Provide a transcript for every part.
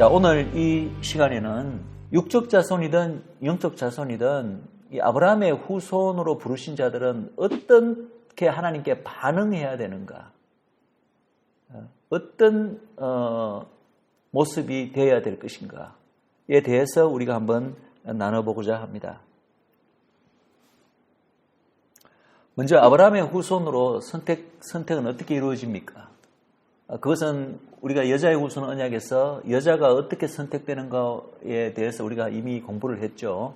자, 오늘 이 시간에는 육적 자손이든 영적 자손이든 이 아브라함의 후손으로 부르신 자들은 어떻게 하나님께 반응해야 되는가, 어떤 모습이 되어야 될 것인가에 대해서 우리가 한번 나눠보고자 합니다. 먼저 아브라함의 후손으로 선택은 어떻게 이루어집니까? 그것은 우리가 여자의 후손 언약에서 여자가 어떻게 선택되는가에 대해서 우리가 이미 공부를 했죠.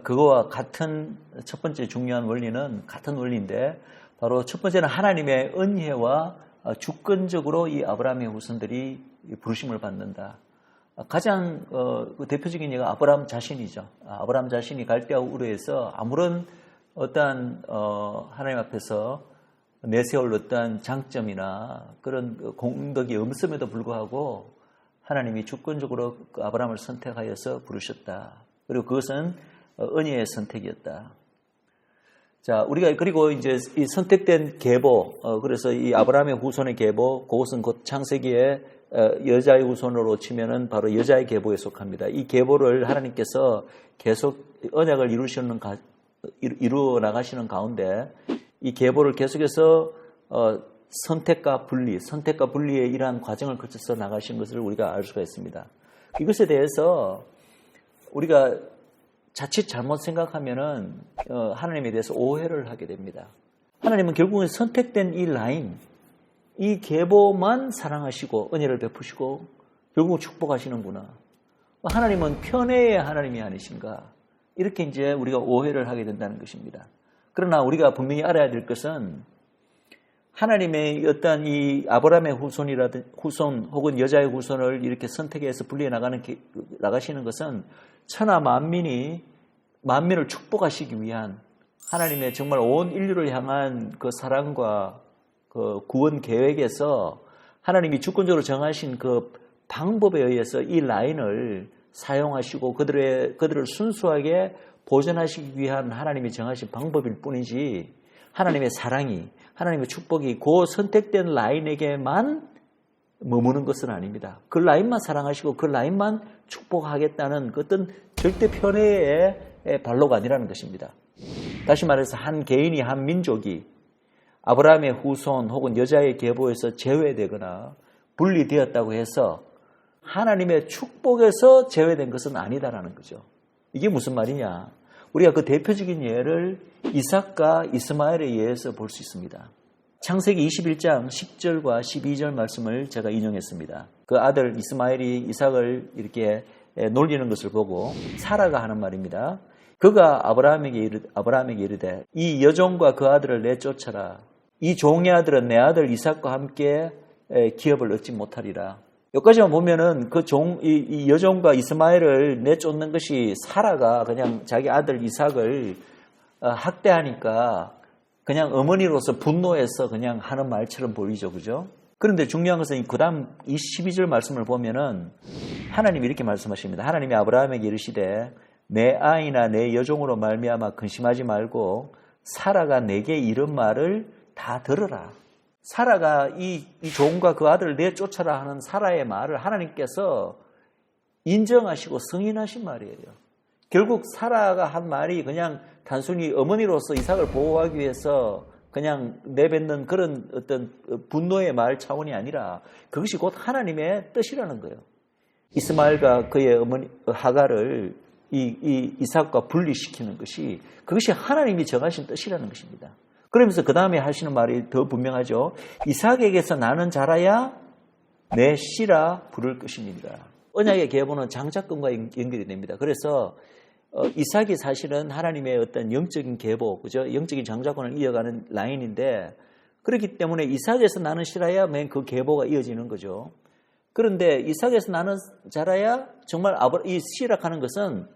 그거와 같은 첫 번째 중요한 원리는 같은 원리인데, 바로 첫 번째는 하나님의 은혜와 주권적으로 이 아브라함의 후손들이 부르심을 받는다. 가장 대표적인 예가 아브라함 자신이죠. 아브라함 자신이 갈대아 우르에서 아무런 어떠한 하나님 앞에서 내세울 어떠한 장점이나 그런 공덕이 없음에도 불구하고 하나님이 주권적으로 그 아브라함을 선택하여서 부르셨다. 그리고 그것은 은혜의 선택이었다. 자, 우리가 그리고 이제 이 선택된 계보, 그래서 이 아브라함의 후손의 계보, 그것은 곧 창세기에 여자의 후손으로 치면은 바로 여자의 계보에 속합니다. 이 계보를 하나님께서 계속 언약을 이루어 나가시는 가운데 이 계보를 계속해서 선택과 분리의 이러한 과정을 거쳐서 나가신 것을 우리가 알 수가 있습니다. 이것에 대해서 우리가 자칫 잘못 생각하면은 하나님에 대해서 오해를 하게 됩니다. 하나님은 결국은 선택된 이 라인, 이 계보만 사랑하시고 은혜를 베푸시고 결국 축복하시는구나. 하나님은 편애의 하나님이 아니신가? 이렇게 이제 우리가 오해를 하게 된다는 것입니다. 그러나 우리가 분명히 알아야 될 것은 하나님의 어떤 이 아브라함의 후손 혹은 여자의 후손을 이렇게 선택해서 분리해 나가시는 것은 천하 만민을 축복하시기 위한 하나님의 정말 온 인류를 향한 그 사랑과 그 구원 계획에서 하나님이 주권적으로 정하신 그 방법에 의해서 이 라인을 사용하시고 그들을 순수하게 보존하시기 위한 하나님이 정하신 방법일 뿐이지, 하나님의 사랑이, 하나님의 축복이 그 선택된 라인에게만 머무는 것은 아닙니다. 그 라인만 사랑하시고 그 라인만 축복하겠다는 그 어떤 절대 편애의 발로가 아니라는 것입니다. 다시 말해서 한 개인이, 한 민족이 아브라함의 후손 혹은 여자의 계보에서 제외되거나 분리되었다고 해서 하나님의 축복에서 제외된 것은 아니다라는 거죠. 이게 무슨 말이냐? 우리가 그 대표적인 예를 이삭과 이스마엘에 의해서 볼 수 있습니다. 창세기 21장 10절과 12절 말씀을 제가 인용했습니다. 그 아들 이스마엘이 이삭을 이렇게 놀리는 것을 보고 사라가 하는 말입니다. 그가 아브라함에게 이르되 이 여종과 그 아들을 내쫓아라. 이 종의 아들은 내 아들 이삭과 함께 기업을 얻지 못하리라. 여기까지만 보면은 이 여종과 이스마엘을 내쫓는 것이 사라가 그냥 자기 아들 이삭을 학대하니까 그냥 어머니로서 분노해서 그냥 하는 말처럼 보이죠, 그죠? 그런데 중요한 것은 그 다음 12절 말씀을 보면은 하나님이 이렇게 말씀하십니다. 하나님이 아브라함에게 이르시되 내 아이나 내 여종으로 말미암아 근심하지 말고 사라가 내게 이른 말을 다 들으라. 사라가 이 종과 그 아들을 내쫓아라 하는 사라의 말을 하나님께서 인정하시고 승인하신 말이에요. 결국 사라가 한 말이 그냥 단순히 어머니로서 이삭을 보호하기 위해서 그냥 내뱉는 그런 어떤 분노의 말 차원이 아니라 그것이 곧 하나님의 뜻이라는 거예요. 이스마엘과 그의 어머니 하갈을 이삭과 분리시키는 것이, 그것이 하나님이 정하신 뜻이라는 것입니다. 그러면서 그 다음에 하시는 말이 더 분명하죠. 이삭에게서 나는 자라야 내 씨라 부를 것입니다. 언약의 계보는 장자권과 연결이 됩니다. 그래서 이삭이 사실은 하나님의 어떤 영적인 계보, 그죠? 영적인 장자권을 이어가는 라인인데, 그렇기 때문에 이삭에서 나는 씨라야 맨 그 계보가 이어지는 거죠. 그런데 이삭에서 나는 자라야 정말 이 씨락하는 것은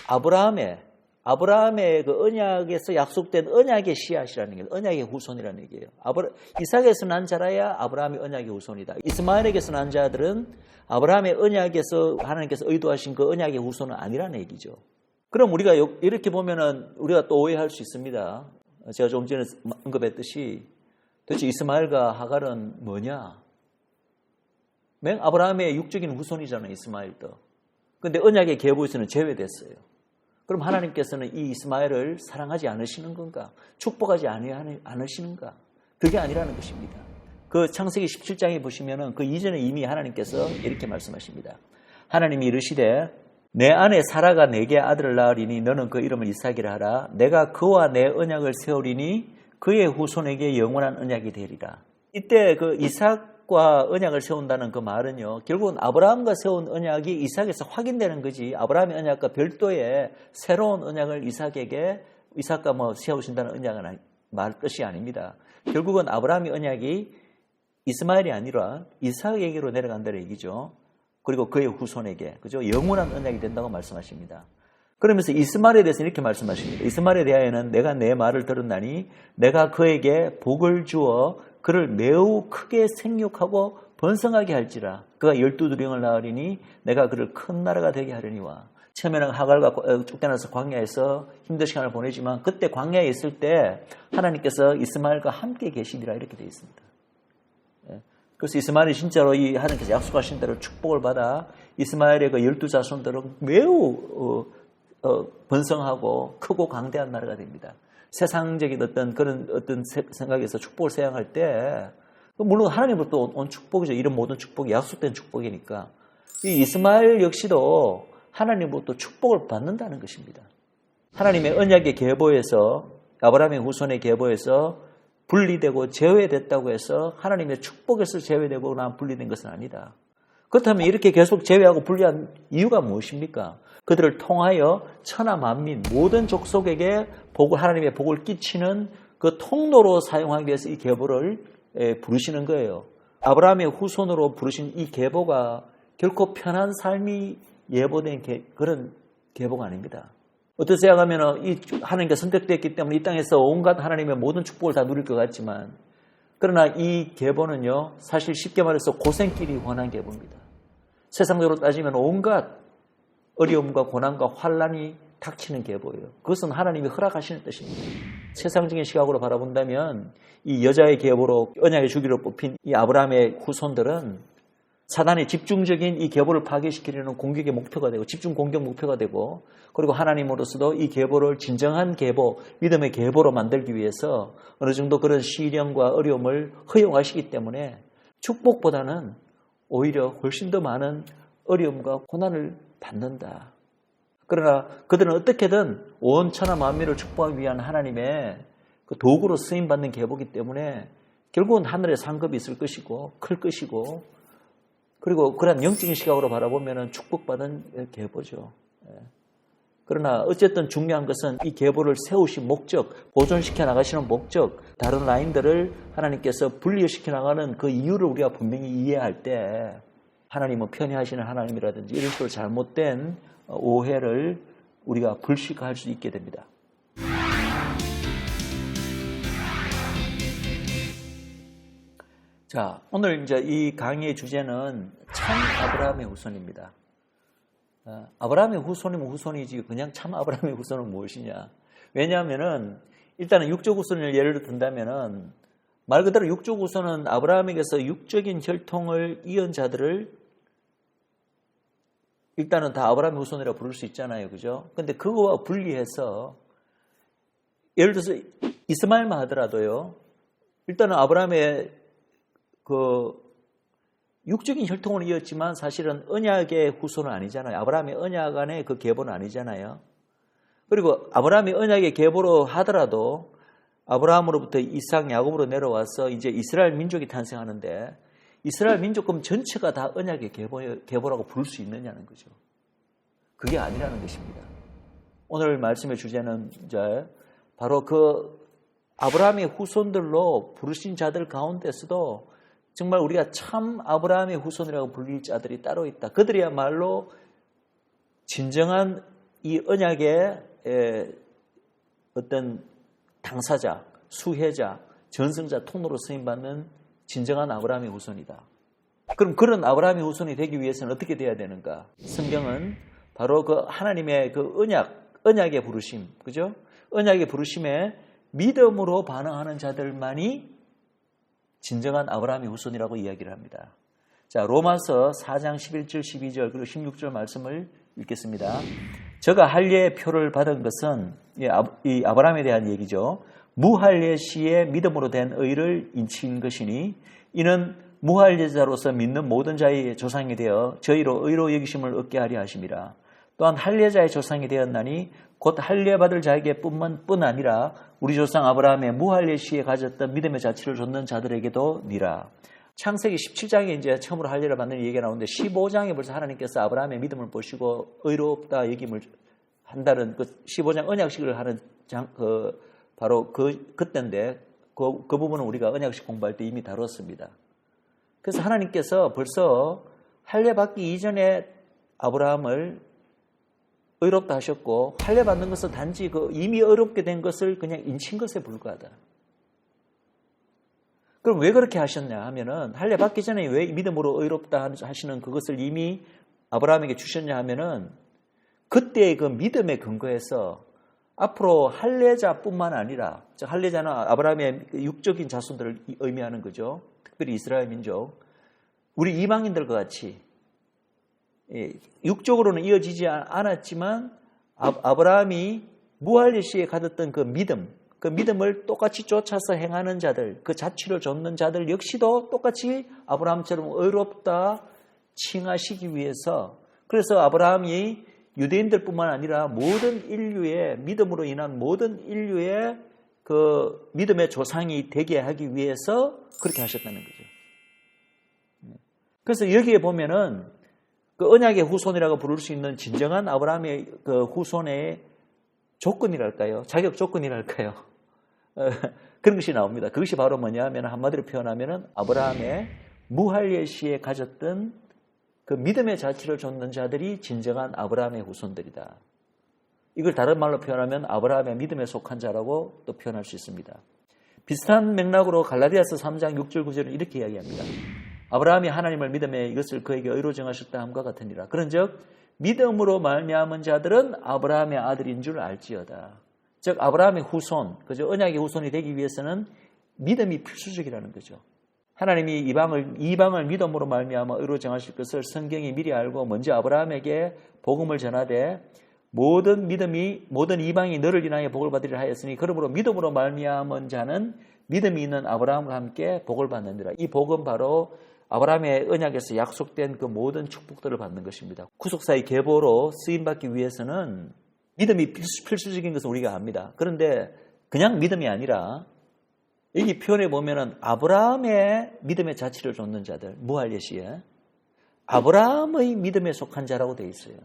아브라함의 그 언약에서 약속된 언약의 씨앗이라는 거예요. 언약의 후손이라는 얘기예요. 이삭에서 난 자라야 아브라함의 언약의 후손이다. 이스마엘에게서 난 자들은 아브라함의 언약에서 하나님께서 의도하신 그 언약의 후손은 아니라는 얘기죠. 그럼 우리가 이렇게 보면은 우리가 또 오해할 수 있습니다. 제가 좀 전에 언급했듯이 도대체 이스마엘과 하갈은 뭐냐? 맹 아브라함의 육적인 후손이잖아요, 이스마엘도. 그런데 언약의 계보에서는 제외됐어요. 그럼 하나님께서는 이 이스마엘을 사랑하지 않으시는 건가? 축복하지 않으시는가? 그게 아니라는 것입니다. 그 창세기 17장에 보시면은 그 이전에 이미 하나님께서 이렇게 말씀하십니다. 하나님이 이르시되 내 아내 사라가 내게 아들을 낳으리니 너는 그 이름을 이삭이라 하라. 내가 그와 내 언약을 세우리니 그의 후손에게 영원한 언약이 되리라. 이때 그 이삭과 언약을 세운다는 그 말은요, 결국은 아브라함과 세운 언약이 이삭에서 확인되는 거지, 아브라함의 언약과 별도의 새로운 언약을 이삭과 세우신다는 언약은 말 뜻이 아닙니다. 결국은 아브라함의 언약이 이스마엘이 아니라 이삭에게로 내려간다는 얘기죠. 그리고 그의 후손에게, 그죠? 영원한 언약이 된다고 말씀하십니다. 그러면서 이스마엘에 대해서 이렇게 말씀하십니다. 이스마엘에 대하여는 내가 내 말을 들었나니 내가 그에게 복을 주어 그를 매우 크게 생육하고 번성하게 할지라. 그가 12두령을 낳으리니 내가 그를 큰 나라가 되게 하려니와. 처음에는 하갈과 쫓겨나서 광야에서 힘든 시간을 보내지만 그때 광야에 있을 때 하나님께서 이스마엘과 함께 계시리라 이렇게 되어 있습니다. 그래서 이스마엘이 진짜로 이 하나님께서 약속하신 대로 축복을 받아 이스마엘의 그 12자손들은 매우 번성하고 크고 강대한 나라가 됩니다. 세상적인 어떤 생각에서 축복을 생각할 때, 물론 하나님으로부터 온 축복이죠. 이런 모든 축복이 약속된 축복이니까. 이 이스마엘 역시도 하나님으로부터 축복을 받는다는 것입니다. 하나님의 언약의 계보에서, 아브라함의 후손의 계보에서 분리되고 제외됐다고 해서 하나님의 축복에서 제외되거나 분리된 것은 아니다. 그렇다면 이렇게 계속 제외하고 분리한 이유가 무엇입니까? 그들을 통하여 천하 만민 모든 족속에게 하나님의 복을 끼치는 그 통로로 사용하기 위해서 이 계보를 부르시는 거예요. 아브라함의 후손으로 부르신 이 계보가 결코 편한 삶이 예보된 그런 계보가 아닙니다. 어떤 생각하면 이 하나님께 선택됐기 때문에 이 땅에서 온갖 하나님의 모든 축복을 다 누릴 것 같지만, 그러나 이 계보는요, 사실 쉽게 말해서 고생길이 훤한 계보입니다. 세상적으로 따지면 온갖 어려움과 고난과 환란이 닥치는 계보예요. 그것은 하나님이 허락하시는 뜻입니다. 세상적인 시각으로 바라본다면 이 여자의 계보로 언약의 주기로 뽑힌 이 아브라함의 후손들은 사단의 집중적인 이 계보를 파괴시키려는 공격의 목표가 되고, 집중 공격 목표가 되고, 그리고 하나님으로서도 이 계보를 진정한 계보, 믿음의 계보로 만들기 위해서 어느 정도 그런 시련과 어려움을 허용하시기 때문에 축복보다는 오히려 훨씬 더 많은 어려움과 고난을 받는다. 그러나 그들은 어떻게든 온 천하 만민을 축복하기 위한 하나님의 그 도구로 쓰임받는 계보이기 때문에 결국은 하늘에 상급이 있을 것이고 클 것이고, 그리고 그런 영적인 시각으로 바라보면 축복받은 계보죠. 그러나 어쨌든 중요한 것은 이 계보를 세우신 목적, 보존시켜 나가시는 목적, 다른 라인들을 하나님께서 분리시켜 나가는 그 이유를 우리가 분명히 이해할 때 하나님은 편애하시는 하나님이라든지 이런 식으로 잘못된 오해를 우리가 불식할 수 있게 됩니다. 자, 오늘 이제 이 강의의 주제는 참 아브라함의 후손입니다. 아브라함의 후손이면 후손이지 그냥 참 아브라함의 후손은 무엇이냐? 왜냐하면은 일단은 육적 후손을 예를 든다면은 말 그대로 육적 후손은 아브라함에게서 육적인 혈통을 이은 자들을 일단은 다 아브라함의 후손이라고 부를 수 있잖아요, 그죠? 근데 그거와 분리해서 예를 들어서 이스마엘만 하더라도요, 일단은 아브라함의 그 육적인 혈통을 이었지만 사실은 언약의 후손은 아니잖아요. 아브라함의 언약 안에 그 계보는 아니잖아요. 그리고 아브라함의 언약의 계보로 하더라도 아브라함으로부터 이삭, 야곱으로 내려와서 이제 이스라엘 민족이 탄생하는데 이스라엘 민족금 전체가 다 언약의 계보라고 부를 수 있느냐는 거죠. 그게 아니라는 것입니다. 오늘 말씀의 주제는 이제 바로 그 아브라함의 후손들로 부르신 자들 가운데서도 정말 우리가 참 아브라함의 후손이라고 불릴 자들이 따로 있다. 그들이야말로 진정한 이 언약의 어떤 당사자, 수혜자, 전승자, 통로로 쓰임받는 진정한 아브라함의 후손이다. 그럼 그런 아브라함의 후손이 되기 위해서는 어떻게 돼야 되는가? 성경은 바로 그 하나님의 그 언약의 부르심, 그죠? 언약의 부르심에 믿음으로 반응하는 자들만이 진정한 아브라함의 후손이라고 이야기를 합니다. 자, 로마서 4장 11절, 12절, 그리고 16절 말씀을 읽겠습니다. 저가 할례의 표를 받은 것은 이 아브라함에 대한 얘기죠. 무할례 시에 믿음으로 된 의를 인친 것이니 이는 무할례자로서 믿는 모든 자의 조상이 되어 저희로 의로 여기심을 얻게 하려 하심이라. 또한 할례자의 조상이 되었나니 곧 할례 받을 자에게 뿐 아니라 우리 조상 아브라함의 무할례 시에 가졌던 믿음의 자취를 좇는 자들에게도 니라. 창세기 17장에 이제 처음으로 할례를 받는 얘기가 나오는데 15장에 벌써 하나님께서 아브라함의 믿음을 보시고 의롭다 여김을 한다는 그 15장 언약식을 하는 바로 그때인데 그 부분은 우리가 언약식 공부할 때 이미 다뤘습니다. 그래서 하나님께서 벌써 할례 받기 이전에 아브라함을 의롭다 하셨고 할례 받는 것은 단지 이미 의롭게 된 것을 그냥 인친 것에 불과하다. 그럼 왜 그렇게 하셨냐 하면은 할례 받기 전에 왜 믿음으로 의롭다 하시는 그것을 이미 아브라함에게 주셨냐 하면은 그때의 그 믿음에 근거해서 앞으로 할례자뿐만 아니라 즉 할례자는 아브라함의 육적인 자손들을 의미하는 거죠. 특별히 이스라엘 민족 우리 이방인들과 같이 육적으로는 이어지지 않았지만 아브라함이 무할례 시에 가졌던 그 믿음을 똑같이 쫓아서 행하는 자들, 그 자취를 좇는 자들 역시도 똑같이 아브라함처럼 의롭다 칭하시기 위해서 그래서 아브라함이 유대인들뿐만 아니라 모든 인류의 믿음으로 인한 모든 인류의 그 믿음의 조상이 되게 하기 위해서 그렇게 하셨다는 거죠. 그래서 여기에 보면은 그 언약의 후손이라고 부를 수 있는 진정한 아브라함의 그 후손의 조건이랄까요? 자격 조건이랄까요? 그런 것이 나옵니다. 그것이 바로 뭐냐 하면 한마디로 표현하면은 아브라함의 무할례 시에 가졌던 그 믿음의 자취를 좇는 자들이 진정한 아브라함의 후손들이다. 이걸 다른 말로 표현하면 아브라함의 믿음에 속한 자라고 또 표현할 수 있습니다. 비슷한 맥락으로 갈라디아서 3장 6절 9절은 이렇게 이야기합니다. 아브라함이 하나님을 믿음에 이것을 그에게 의로 정하셨다 함과 같으니라. 그런즉 믿음으로 말미암은 자들은 아브라함의 아들인 줄 알지어다. 즉 아브라함의 후손, 그죠? 언약의 후손이 되기 위해서는 믿음이 필수적이라는 거죠. 하나님이 이방을 믿음으로 말미암아 의로 정하실 것을 성경이 미리 알고 먼저 아브라함에게 복음을 전하되 모든 이방이 너를 인하여 복을 받으리라 하였으니 그러므로 믿음으로 말미암은 자는 믿음이 있는 아브라함과 함께 복을 받느니라. 이 복은 바로 아브라함의 언약에서 약속된 그 모든 축복들을 받는 것입니다. 구속사의 계보로 쓰임받기 위해서는 믿음이 필수적인 것은 우리가 압니다. 그런데 그냥 믿음이 아니라 여기 표현해 보면은 아브라함의 믿음의 자취를 좇는 자들, 무할례 시에 아브라함의 믿음에 속한 자라고 되어 있어요.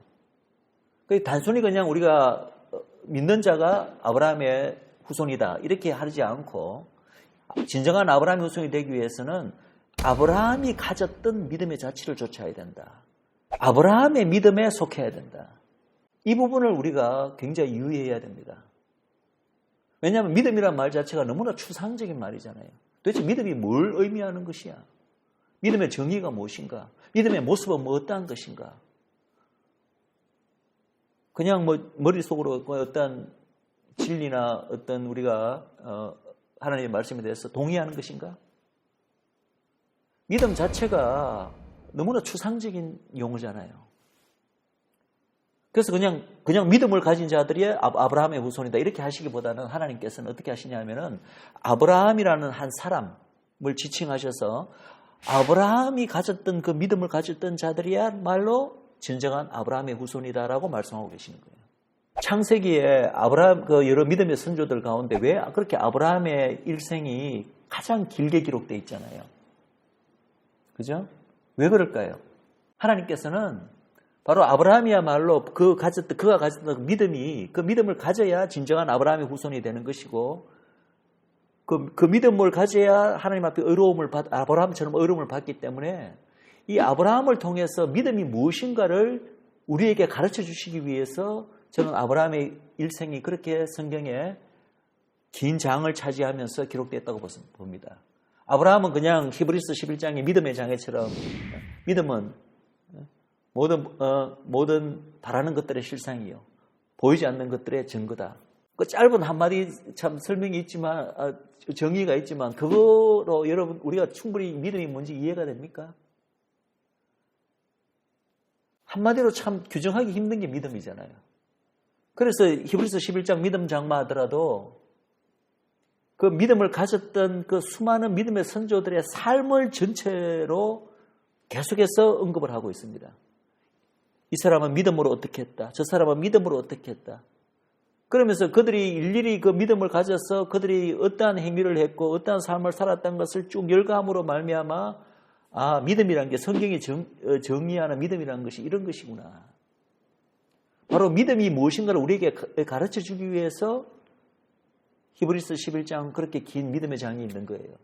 단순히 그냥 우리가 믿는 자가 아브라함의 후손이다 이렇게 하지 않고 진정한 아브라함의 후손이 되기 위해서는 아브라함이 가졌던 믿음의 자취를 좇아야 된다. 아브라함의 믿음에 속해야 된다. 이 부분을 우리가 굉장히 유의해야 됩니다. 왜냐하면 믿음이란 말 자체가 너무나 추상적인 말이잖아요. 도대체 믿음이 뭘 의미하는 것이야? 믿음의 정의가 무엇인가? 믿음의 모습은 어떠한 것인가? 그냥 머릿속으로 어떤 진리나 어떤 우리가 하나님의 말씀에 대해서 동의하는 것인가? 믿음 자체가 너무나 추상적인 용어잖아요. 그래서 그냥 믿음을 가진 자들이 아브라함의 후손이다 이렇게 하시기보다는 하나님께서는 어떻게 하시냐면은 아브라함이라는 한 사람을 지칭하셔서 아브라함이 가졌던 그 믿음을 가졌던 자들이야말로 진정한 아브라함의 후손이다라고 말씀하고 계시는 거예요. 창세기에 아브라함 그 여러 믿음의 선조들 가운데 왜 그렇게 아브라함의 일생이 가장 길게 기록되어 있잖아요. 그죠? 왜 그럴까요? 하나님께서는 바로 아브라함이야말로 그가 가졌던 믿음이 그 믿음을 가져야 진정한 아브라함의 후손이 되는 것이고 그 믿음을 가져야 하나님 앞에 아브라함처럼 의로움을 받기 때문에 이 아브라함을 통해서 믿음이 무엇인가를 우리에게 가르쳐 주시기 위해서 저는 아브라함의 일생이 그렇게 성경에 긴 장을 차지하면서 기록됐다고 봅니다. 아브라함은 그냥 히브리서 11장의 믿음의 장애처럼 믿음은 모든 바라는 것들의 실상이요 보이지 않는 것들의 증거다. 그 짧은 한마디 참 설명이 있지만 정의가 있지만 그거로 여러분 우리가 충분히 믿음이 뭔지 이해가 됩니까? 한마디로 참 규정하기 힘든 게 믿음이잖아요. 그래서 히브리서 11장 믿음 장마하더라도 그 믿음을 가졌던 그 수많은 믿음의 선조들의 삶을 전체로 계속해서 언급을 하고 있습니다. 이 사람은 믿음으로 어떻게 했다. 저 사람은 믿음으로 어떻게 했다. 그러면서 그들이 일일이 그 믿음을 가져서 그들이 어떠한 행위를 했고 어떠한 삶을 살았다는 것을 쭉 열감으로 말미암아 믿음이라는 게 성경이 정의하는 믿음이라는 것이 이런 것이구나. 바로 믿음이 무엇인가를 우리에게 가르쳐 주기 위해서 히브리서 11장 그렇게 긴 믿음의 장이 있는 거예요.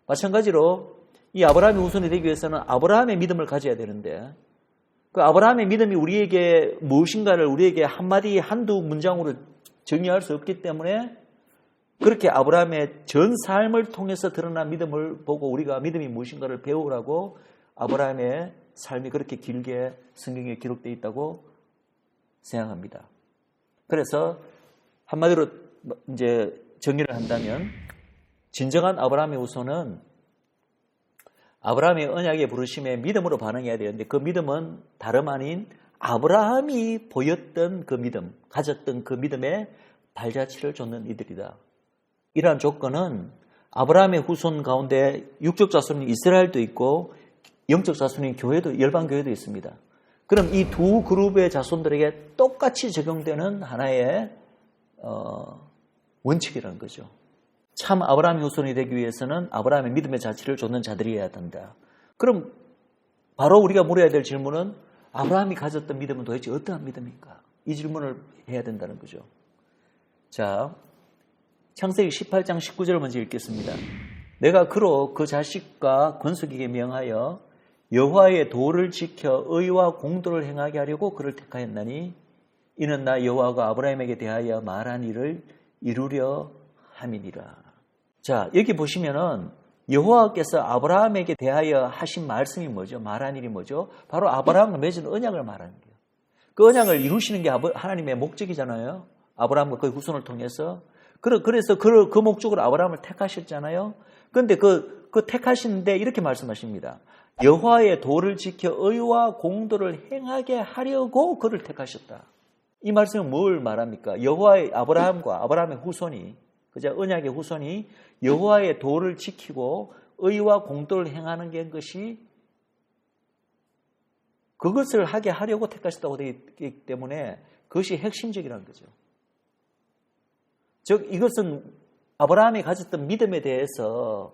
마찬가지로 이 아브라함의 후손이 되기 위해서는 아브라함의 믿음을 가져야 되는데 그 아브라함의 믿음이 우리에게 무엇인가를 우리에게 한마디 한두 문장으로 정의할 수 없기 때문에 그렇게 아브라함의 전 삶을 통해서 드러난 믿음을 보고 우리가 믿음이 무엇인가를 배우라고 아브라함의 삶이 그렇게 길게 성경에 기록되어 있다고 생각합니다. 그래서 한마디로 이제 정의를 한다면 진정한 아브라함의 후손은 아브라함의 언약의 부르심에 믿음으로 반응해야 되는데 그 믿음은 다름 아닌 아브라함이 보였던 그 믿음, 가졌던 그 믿음의 발자취를 쫓는 이들이다. 이러한 조건은 아브라함의 후손 가운데 육적 자손인 이스라엘도 있고 영적 자손인 교회도 열방교회도 있습니다. 그럼 이 두 그룹의 자손들에게 똑같이 적용되는 하나의 원칙이라는 거죠. 참 아브라함의 후손이 되기 위해서는 아브라함의 믿음의 자취를 쫓는 자들이어야 된다. 그럼 바로 우리가 물어야 될 질문은 아브라함이 가졌던 믿음은 도대체 어떠한 믿음입니까? 이 질문을 해야 된다는 거죠. 자, 창세기 18장 19절을 먼저 읽겠습니다. 내가 그로 그 자식과 건숙에게 명하여 여호와의 도를 지켜 의와 공도를 행하게 하려고 그를 택하였나니 이는 나 여호와가 아브라함에게 대하여 말한 일을 이루려 함이니라. 자, 여기 보시면은 여호와께서 아브라함에게 대하여 하신 말씀이 뭐죠? 말한 일이 뭐죠? 바로 아브라함과 맺은 언약을 말하는 거예요. 그 언약을 이루시는 게 하나님의 목적이잖아요. 아브라함과 그의 후손을 통해서. 그래서 그 목적으로 아브라함을 택하셨잖아요. 그런데 그 택하시는데 이렇게 말씀하십니다. 여호와의 도를 지켜 의와 공도를 행하게 하려고 그를 택하셨다. 이 말씀은 뭘 말합니까? 여호와의 아브라함의 후손이, 그죠? 언약의 후손이 여호와의 도를 지키고 의와 공도를 행하는 것이 그것을 하게 하려고 택하셨다고 되어 있기 때문에 그것이 핵심적이라는 거죠. 즉 이것은 아브라함이 가졌던 믿음에 대해서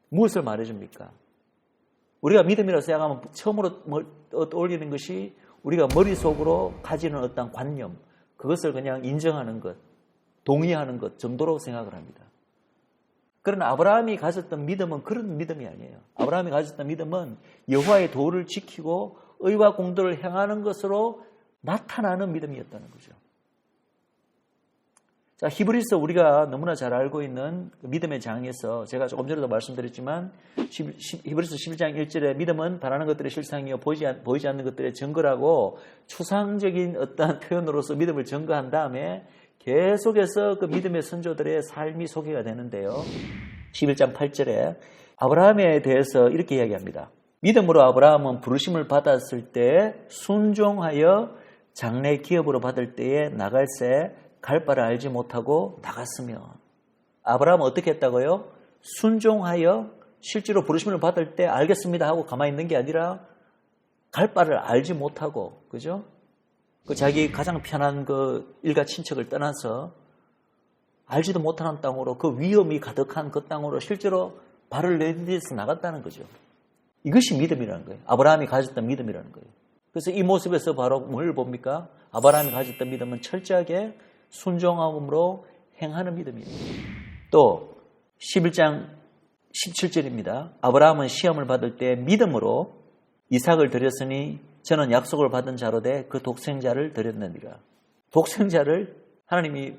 무엇을 말해줍니까? 우리가 믿음이라고 생각하면 처음으로 떠올리는 것이 우리가 머릿속으로 가지는 어떤 관념, 그것을 그냥 인정하는 것, 동의하는 것 정도로 생각을 합니다. 그러나 아브라함이 가졌던 믿음은 그런 믿음이 아니에요. 아브라함이 가졌던 믿음은 여호와의 도를 지키고 의와 공도를 행하는 것으로 나타나는 믿음이었다는 거죠. 자, 히브리서 우리가 너무나 잘 알고 있는 믿음의 장에서 제가 조금 전에도 말씀드렸지만 히브리서 11장 1절에 믿음은 바라는 것들의 실상이요 보이지 않는 것들의 증거라고 추상적인 어떠한 표현으로서 믿음을 증거한 다음에 계속해서 그 믿음의 선조들의 삶이 소개가 되는데요. 11장 8절에 아브라함에 대해서 이렇게 이야기합니다. 믿음으로 아브라함은 부르심을 받았을 때 순종하여 장래 기업으로 받을 때에 나갈새 갈 바를 알지 못하고 나갔으며 아브라함은 어떻게 했다고요? 순종하여 실제로 부르심을 받을 때 알겠습니다 하고 가만히 있는 게 아니라 갈 바를 알지 못하고, 그죠? 그 자기 가장 편한 그 일가 친척을 떠나서 알지도 못하는 땅으로 그 위험이 가득한 그 땅으로 실제로 발을 내디뎌서 나갔다는 거죠. 이것이 믿음이라는 거예요. 아브라함이 가졌던 믿음이라는 거예요. 그래서 이 모습에서 바로 뭘 봅니까? 아브라함이 가졌던 믿음은 철저하게 순종함으로 행하는 믿음이에요. 또 11장 17절입니다. 아브라함은 시험을 받을 때 믿음으로 이삭을 드렸으니 저는 약속을 받은 자로 돼 그 독생자를 드렸느니라. 독생자를 하나님이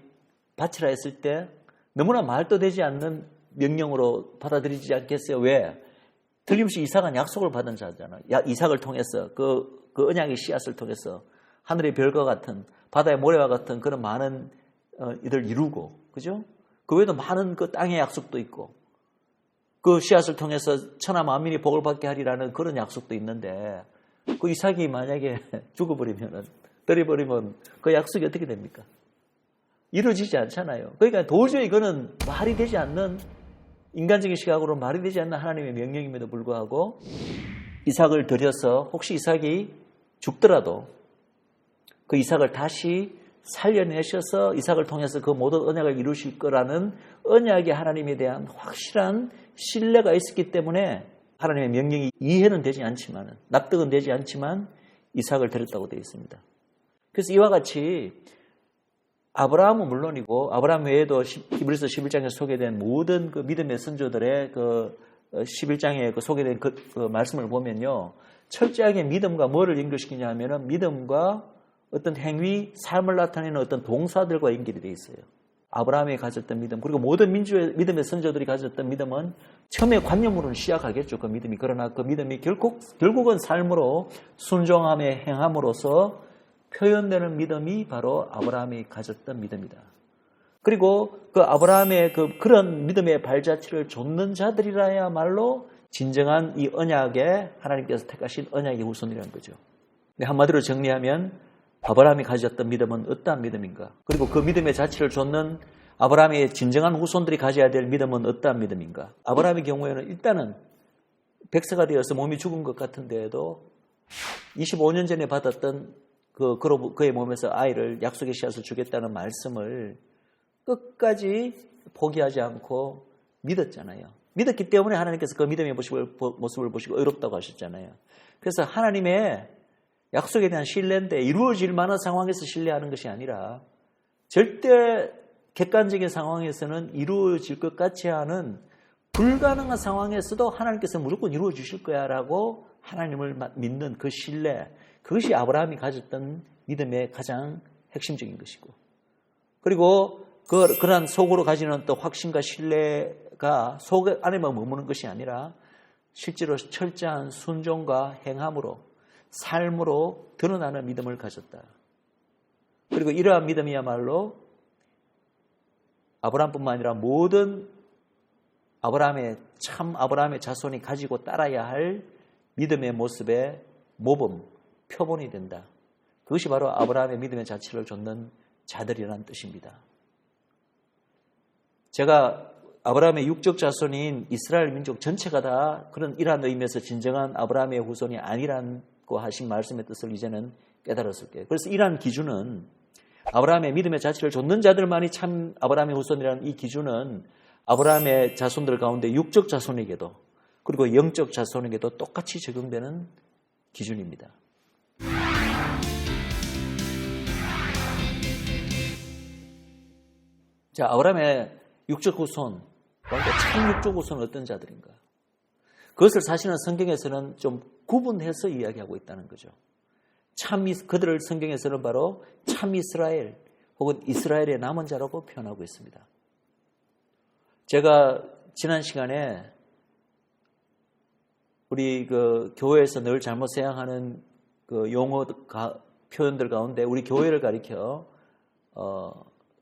바치라 했을 때 너무나 말도 되지 않는 명령으로 받아들이지 않겠어요? 왜? 틀림없이 이삭은 약속을 받은 자잖아요. 이삭을 통해서 그 언약의 씨앗을 통해서 하늘의 별과 같은 바다의 모래와 같은 그런 많은 이들 이루고, 그죠? 그 외에도 많은 그 땅의 약속도 있고 그 씨앗을 통해서 천하 만민이 복을 받게 하리라는 그런 약속도 있는데 그 이삭이 만약에 죽어버리면, 떠려버리면 그 약속이 어떻게 됩니까? 이루어지지 않잖아요. 그러니까 도저히 이거는 말이 되지 않는, 인간적인 시각으로 말이 되지 않는 하나님의 명령임에도 불구하고 이삭을 들여서 혹시 이삭이 죽더라도 그 이삭을 다시 살려내셔서 이삭을 통해서 그 모든 언약을 이루실 거라는 언약의 하나님에 대한 확실한 신뢰가 있었기 때문에 하나님의 명령이 이해는 되지 않지만, 납득은 되지 않지만 이삭을 드렸다고 되어 있습니다. 그래서 이와 같이 아브라함은 물론이고 아브라함 외에도 히브리서 11장에 소개된 모든 그 믿음의 선조들의 그 11장에 그 소개된 그 말씀을 보면요, 철저하게 믿음과 뭐를 연결시키냐 하면은 믿음과 어떤 행위, 삶을 나타내는 어떤 동사들과 연결이 되어 있어요. 아브라함이 가졌던 믿음, 그리고 모든 민주의 믿음의 선조들이 가졌던 믿음은 처음에 관념으로는 시작하겠죠. 그 믿음이. 그러나 그 믿음이 결국은 삶으로 순종함에 행함으로써 표현되는 믿음이 바로 아브라함이 가졌던 믿음이다. 그리고 그 아브라함의 그런 믿음의 발자취를 좇는 자들이라야말로 진정한 이 언약에 하나님께서 택하신 언약의 후손이라는 거죠. 한마디로 정리하면 아브라함이 가졌던 믿음은 어떠한 믿음인가? 그리고 그 믿음의 자취를 좇는 아브라함의 진정한 후손들이 가져야 될 믿음은 어떠한 믿음인가? 아브라함의 경우에는 일단은 백세가 되어서 몸이 죽은 것 같은데도 25년 전에 받았던 그의 몸에서 아이를 약속의 씨앗을 주겠다는 말씀을 끝까지 포기하지 않고 믿었잖아요. 믿었기 때문에 하나님께서 그 믿음의 모습을 보시고 의롭다고 하셨잖아요. 그래서 하나님의 약속에 대한 신뢰인데 이루어질 만한 상황에서 신뢰하는 것이 아니라 절대 객관적인 상황에서는 이루어질 것 같지 않은 불가능한 상황에서도 하나님께서 무조건 이루어 주실 거야 라고 하나님을 믿는 그 신뢰, 그것이 아브라함이 가졌던 믿음의 가장 핵심적인 것이고, 그리고 그러한 속으로 가지는 또 확신과 신뢰가 속 안에만 머무는 것이 아니라 실제로 철저한 순종과 행함으로, 삶으로 드러나는 믿음을 가졌다. 그리고 이러한 믿음이야말로 아브라함뿐만 아니라 모든 아브라함의 자손이 가지고 따라야 할 믿음의 모습의 모범, 표본이 된다. 그것이 바로 아브라함의 믿음의 자취를 좇는 자들이라는 뜻입니다. 제가 아브라함의 육적 자손인 이스라엘 민족 전체가 다 이러한 의미에서 진정한 아브라함의 후손이 아니라고 하신 말씀의 뜻을 이제는 깨달았을 때요. 그래서 이러한 기준은, 아브라함의 믿음의 자취를 좇는 자들만이 참 아브라함의 후손이라는 이 기준은 아브라함의 자손들 가운데 육적 자손에게도 그리고 영적 자손에게도 똑같이 적용되는 기준입니다. 자, 아브라함의 육적 후손, 그러니까 참 육적 후손은 어떤 자들인가? 그것을 사실은 성경에서는 좀 구분해서 이야기하고 있다는 거죠. 그들을 성경에서는 바로 참 이스라엘 혹은 이스라엘의 남은 자라고 표현하고 있습니다. 제가 지난 시간에 우리 교회에서 늘 잘못 사용하는 용어 표현들 가운데 우리 교회를 가리켜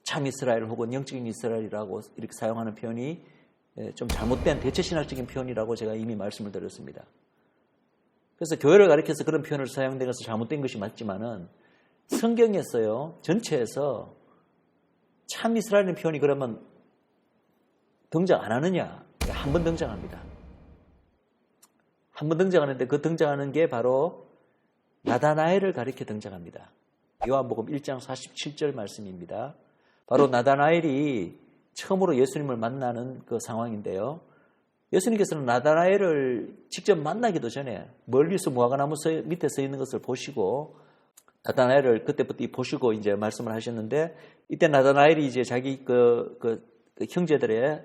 참 이스라엘 혹은 영적인 이스라엘이라고 이렇게 사용하는 표현이 좀 잘못된 대체신학적인 표현이라고 제가 이미 말씀을 드렸습니다. 그래서 교회를 가리켜서 그런 표현을 사용된 것은 잘못된 것이 맞지만은 성경에서요, 전체에서 참 이스라엘의 표현이 그러면 등장 안 하느냐? 한 번 등장합니다. 한 번 등장하는데 그 등장하는 게 바로 나다나엘을 가리켜 등장합니다. 요한복음 1장 47절 말씀입니다. 바로 나다나엘이 처음으로 예수님을 만나는 그 상황인데요. 예수님께서는 나다나엘을 직접 만나기도 전에 멀리서 무화과나무 밑에 서 있는 것을 보시고 나다나엘을 그때부터 보시고 이제 말씀을 하셨는데, 이때 나다나엘이 이제 자기 그 형제들의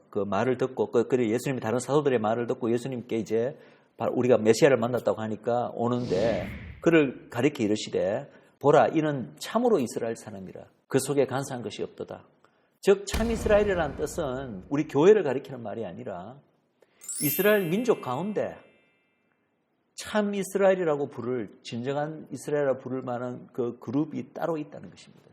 그 말을 듣고 그리고 예수님이 다른 사도들의 말을 듣고 예수님께 이제 우리가 메시아를 만났다고 하니까 오는데 그를 가리켜 이르시되 보라, 이는 참으로 이스라엘 사람이라. 그 속에 간사한 것이 없도다. 즉 참 이스라엘이라는 뜻은 우리 교회를 가리키는 말이 아니라 이스라엘 민족 가운데 참 이스라엘이라고 진정한 이스라엘이라고 부를 만한 그 그룹이 따로 있다는 것입니다.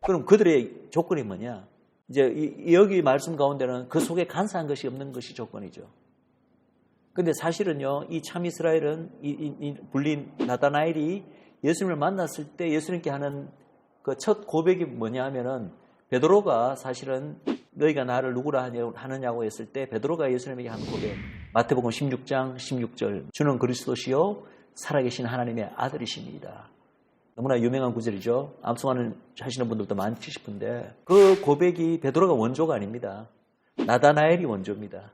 그럼 그들의 조건이 뭐냐? 이제 여기 말씀 가운데는 그 속에 간사한 것이 없는 것이 조건이죠. 근데 사실은요, 이 참 이스라엘은 이 불린 나다나엘이 예수님을 만났을 때 예수님께 하는 그 첫 고백이 뭐냐 하면은 베드로가 사실은 너희가 나를 누구라 하느냐고 했을 때 베드로가 예수님에게 한 고백, 마태복음 16장 16절, 주는 그리스도시요 살아계신 하나님의 아들이십니다. 너무나 유명한 구절이죠. 암송하는 하시는 분들도 많지 싶은데 그 고백이 베드로가 원조가 아닙니다. 나다나엘이 원조입니다.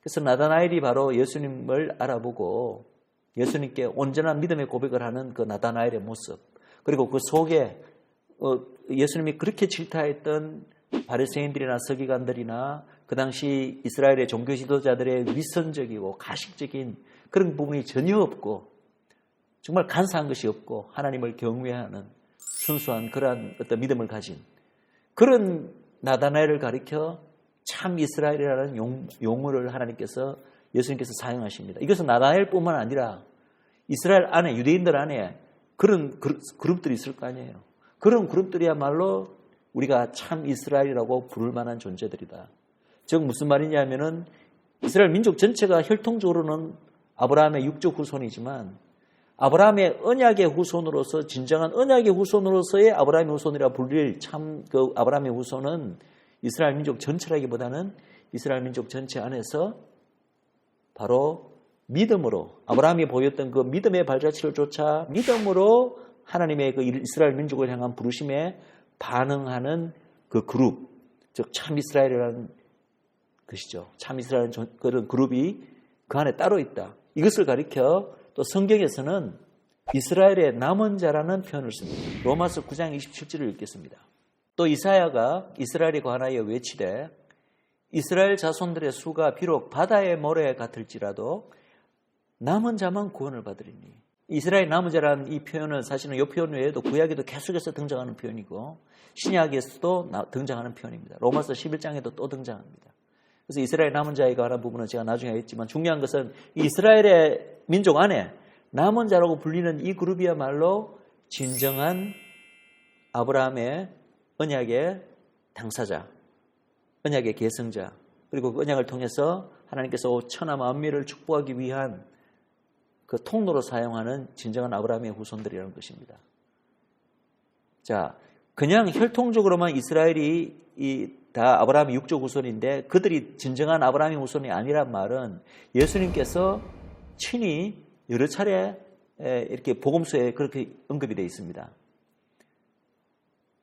그래서 나다나엘이 바로 예수님을 알아보고 예수님께 온전한 믿음의 고백을 하는 그 나다나엘의 모습, 그리고 그 속에 예수님이 그렇게 질타했던 바리새인들이나 서기관들이나 그 당시 이스라엘의 종교 지도자들의 위선적이고 가식적인 그런 부분이 전혀 없고 정말 간사한 것이 없고 하나님을 경외하는 순수한 그러한 어떤 믿음을 가진 그런 나다나엘을 가리켜 참 이스라엘이라는 용어를 하나님께서 예수님께서 사용하십니다. 이것은 나다나엘뿐만 아니라 이스라엘 안에 유대인들 안에 그런 그룹들이 있을 거 아니에요. 그런 그룹들이야말로 우리가 참 이스라엘이라고 부를 만한 존재들이다. 즉 무슨 말이냐면은 이스라엘 민족 전체가 혈통적으로는 아브라함의 육적 후손이지만 아브라함의 언약의 후손으로서 진정한 언약의 후손으로서의 아브라함의 후손이라 불릴 참 그 아브라함의 후손은 이스라엘 민족 전체라기보다는 이스라엘 민족 전체 안에서 바로 믿음으로 아브라함이 보였던 그 믿음의 발자취를 쫓아 믿음으로 하나님의 그 이스라엘 민족을 향한 부르심에 반응하는 그 그룹, 즉 참 이스라엘이라는 것이죠. 참 이스라엘 그런 그룹이 그 안에 따로 있다. 이것을 가리켜 또 성경에서는 이스라엘의 남은 자라는 표현을 씁니다. 로마서 9장 27절을 읽겠습니다. 또 이사야가 이스라엘에 관하여 외치되 이스라엘 자손들의 수가 비록 바다의 모래 같을지라도 남은 자만 구원을 받으리니. 이스라엘 남은 자라는 이 표현은 사실은 이 표현 외에도 구약에도 계속해서 등장하는 표현이고 신약에서도 등장하는 표현입니다. 로마서 11장에도 또 등장합니다. 그래서 이스라엘 남은 자에 관한 부분은 제가 나중에 했지만 중요한 것은 이스라엘의 민족 안에 남은 자라고 불리는 이 그룹이야말로 진정한 아브라함의 언약의 당사자, 언약의 계승자, 그리고 그 언약을 통해서 하나님께서 천하 만민을 축복하기 위한 그 통로로 사용하는 진정한 아브라함의 후손들이라는 것입니다. 자, 그냥 혈통적으로만 이스라엘이 다 아브라함의 육적 후손인데 그들이 진정한 아브라함의 후손이 아니란 말은 예수님께서 친히 여러 차례 이렇게 복음서에 그렇게 언급이 되어 있습니다.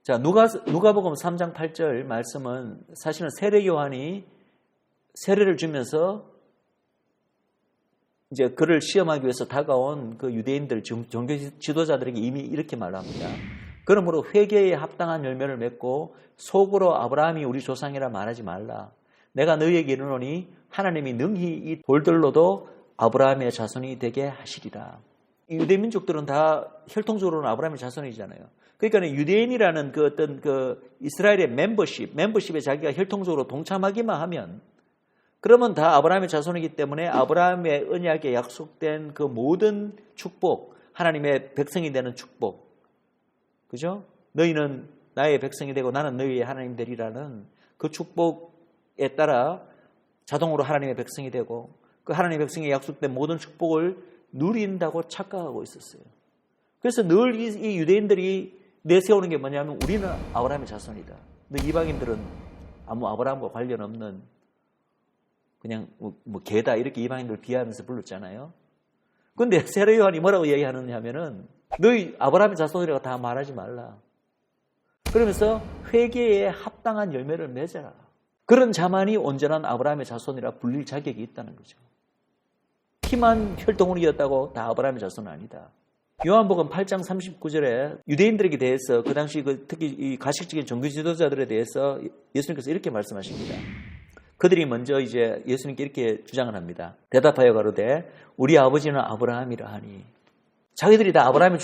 자, 누가복음 3장 8절 말씀은 사실은 세례 요한이 세례를 주면서 이제 그를 시험하기 위해서 다가온 그 유대인들, 종교 지도자들에게 이미 이렇게 말합니다. 그러므로 회개에 합당한 열매를 맺고 속으로 아브라함이 우리 조상이라 말하지 말라. 내가 너희에게 이르노니 하나님이 능히 이 돌들로도 아브라함의 자손이 되게 하시리라. 유대 민족들은 다 혈통적으로는 아브라함의 자손이잖아요. 그러니까 유대인이라는 그 어떤 그 이스라엘의 멤버십에 자기가 혈통적으로 동참하기만 하면 그러면 다 아브라함의 자손이기 때문에 아브라함의 언약에 약속된 그 모든 축복, 하나님의 백성이 되는 축복, 그죠? 너희는 나의 백성이 되고 나는 너희의 하나님 되리라는 그 축복에 따라 자동으로 하나님의 백성이 되고 그 하나님의 백성에 약속된 모든 축복을 누린다고 착각하고 있었어요. 그래서 늘 이 유대인들이 내세우는 게 뭐냐면 우리는 아브라함의 자손이다. 근데 이방인들은 아무 아브라함과 관련 없는 그냥 뭐 개다 이렇게 이방인들 비하하면서 불렀잖아요. 그런데 세례 요한이 뭐라고 얘기하느냐 하면은 너희 아브라함의 자손이라고 다 말하지 말라. 그러면서 회개에 합당한 열매를 맺어라. 그런 자만이 온전한 아브라함의 자손이라 불릴 자격이 있다는 거죠. 피만 혈통으로 이었다고 다 아브라함의 자손은 아니다. 요한복음 8장 39절에 유대인들에게 대해서 그 당시 특히 이 가식적인 종교 지도자들에 대해서 예수님께서 이렇게 말씀하십니다. 그들이 먼저 이제 예수님께 이렇게 주장을 합니다. 대답하여 가로되 우리 아버지는 아브라함이라 하니. 자기들이 다 아브라함의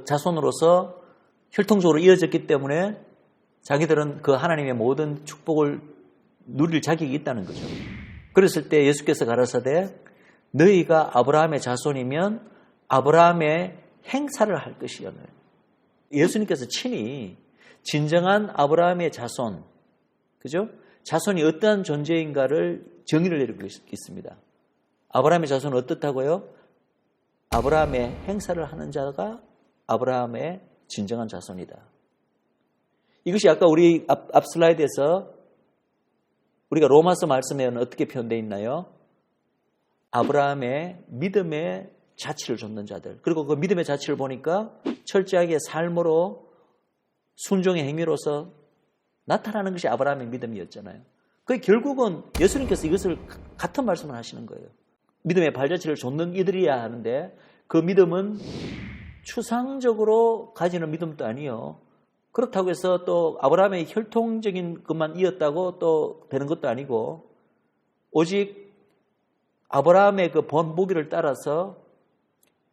자손으로서 혈통적으로 이어졌기 때문에 자기들은 그 하나님의 모든 축복을 누릴 자격이 있다는 거죠. 그랬을 때 예수께서 가라사대 너희가 아브라함의 자손이면 아브라함의 행사를 할 것이오늘. 예수님께서 친히 진정한 아브라함의 자손, 그죠? 자손이 어떠한 존재인가를 정의를 내리고 있습니다. 아브라함의 자손은 어떻다고요? 아브라함의 행사를 하는 자가 아브라함의 진정한 자손이다. 이것이 아까 우리 앞 슬라이드에서 우리가 로마서 말씀에는 어떻게 표현되어 있나요? 아브라함의 믿음의 자취를 좇는 자들. 그리고 그 믿음의 자취를 보니까 철저하게 삶으로 순종의 행위로서 나타나는 것이 아브라함의 믿음이었잖아요. 그게 결국은 예수님께서 이것을 같은 말씀을 하시는 거예요. 믿음의 발자취를 좇는 이들이야 하는데 그 믿음은 추상적으로 가지는 믿음도 아니요. 그렇다고 해서 또 아브라함의 혈통적인 것만 이었다고 또 되는 것도 아니고 오직 아브라함의 그 본보기를 따라서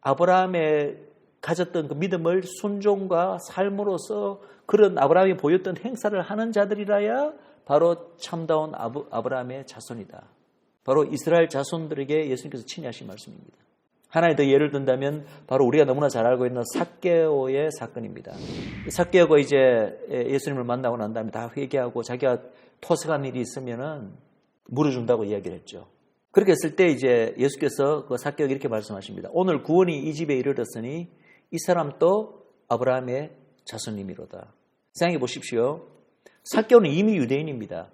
아브라함의 가졌던 그 믿음을 순종과 삶으로서 그런 아브라함이 보였던 행사를 하는 자들이라야 바로 참다운 아브라함의 자손이다. 바로 이스라엘 자손들에게 예수님께서 친히하신 말씀입니다. 하나의 더 예를 든다면 바로 우리가 너무나 잘 알고 있는 삭개오의 사건입니다. 삭개오가 이제 예수님을 만나고 난 다음에 다 회개하고 자기가 토색한 일이 있으면은 물어준다고 이야기를 했죠. 그렇게 했을 때 이제 예수께서 그 삭개오에게 이렇게 말씀하십니다. 오늘 구원이 이 집에 이르렀으니 이 사람도 아브라함의 자손님이로다. 생각해 보십시오. 삭개오는 이미 유대인입니다.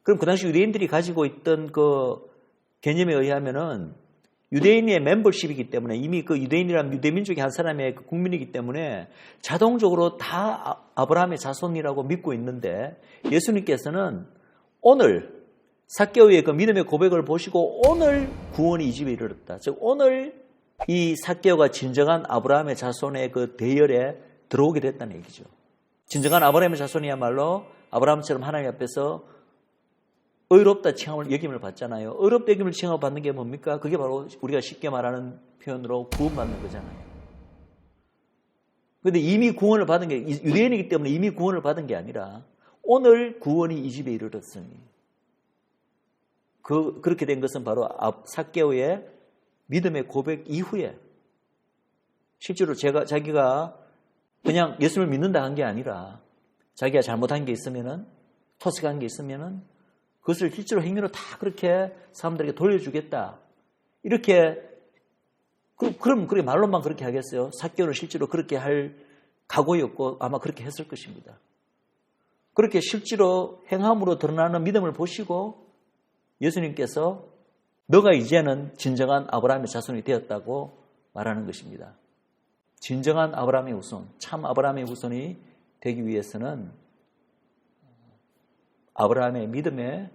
그럼 그 당시 유대인들이 가지고 있던 그 개념에 의하면은 유대인의 멤버십이기 때문에 이미 그 유대인이라는 유대민족의 한 사람의 그 국민이기 때문에 자동적으로 다 아브라함의 자손이라고 믿고 있는데 예수님께서는 오늘 삭개오의 그 믿음의 고백을 보시고 오늘 구원이 이 집에 이르렀다. 즉 오늘 이 삭개오가 진정한 아브라함의 자손의 그 대열에 들어오게 됐다는 얘기죠. 진정한 아브라함의 자손이야말로 아브라함처럼 하나님 앞에서 의롭다 칭함을 여김을 받잖아요. 의롭다 여김을 칭함을 받는 게 뭡니까? 그게 바로 우리가 쉽게 말하는 표현으로 구원받는 거잖아요. 그런데 이미 구원을 받은 게 유대인이기 때문에 이미 구원을 받은 게 아니라 오늘 구원이 이 집에 이르렀으니 그렇게 된 것은 바로 삭개오의 믿음의 고백 이후에 실제로 자기가 그냥 예수님을 믿는다 한 게 아니라 자기가 잘못한 게 있으면은 토색한 게 있으면은 그것을 실제로 행위로 다 그렇게 사람들에게 돌려주겠다. 이렇게 그럼 그렇게 말로만 그렇게 하겠어요? 삭개오는 실제로 그렇게 할 각오였고 아마 그렇게 했을 것입니다. 그렇게 실제로 행함으로 드러나는 믿음을 보시고 예수님께서 너가 이제는 진정한 아브라함의 자손이 되었다고 말하는 것입니다. 진정한 아브라함의 후손, 참 아브라함의 후손이 되기 위해서는 아브라함의 믿음의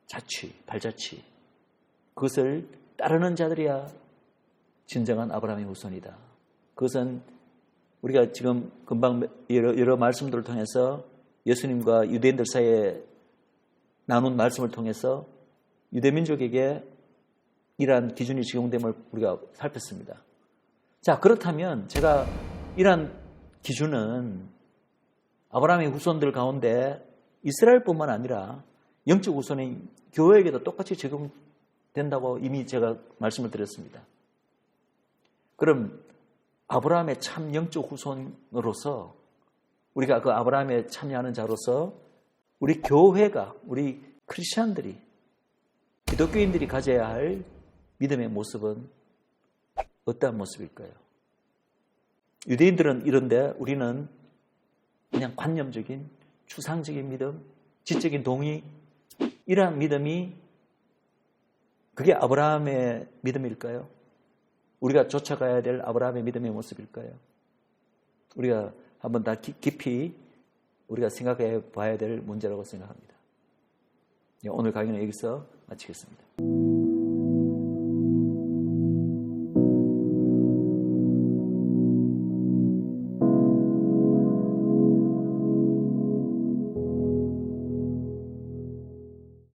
자취, 발자취 그것을 따르는 자들이야 진정한 아브라함의 후손이다. 그것은 우리가 지금 금방 여러 말씀들을 통해서 예수님과 유대인들 사이에 나눈 말씀을 통해서 유대민족에게 이러한 기준이 적용됨을 우리가 살폈습니다. 자, 그렇다면 제가 이러한 기준은 아브라함의 후손들 가운데 이스라엘뿐만 아니라 영적 후손인 교회에게도 똑같이 적용된다고 이미 제가 말씀을 드렸습니다. 그럼 아브라함의 참 영적 후손으로서 우리가 그 아브라함에 참여하는 자로서 우리 교회가 우리 크리스천들이 기독교인들이 가져야 할 믿음의 모습은 어떠한 모습일까요? 유대인들은 이런데 우리는 그냥 관념적인 추상적인 믿음, 지적인 동의 이러한 믿음이 그게 아브라함의 믿음일까요? 우리가 쫓아가야 될 아브라함의 믿음의 모습일까요? 우리가 한번 다 깊이 우리가 생각해 봐야 될 문제라고 생각합니다. 오늘 강의는 여기서 마치겠습니다.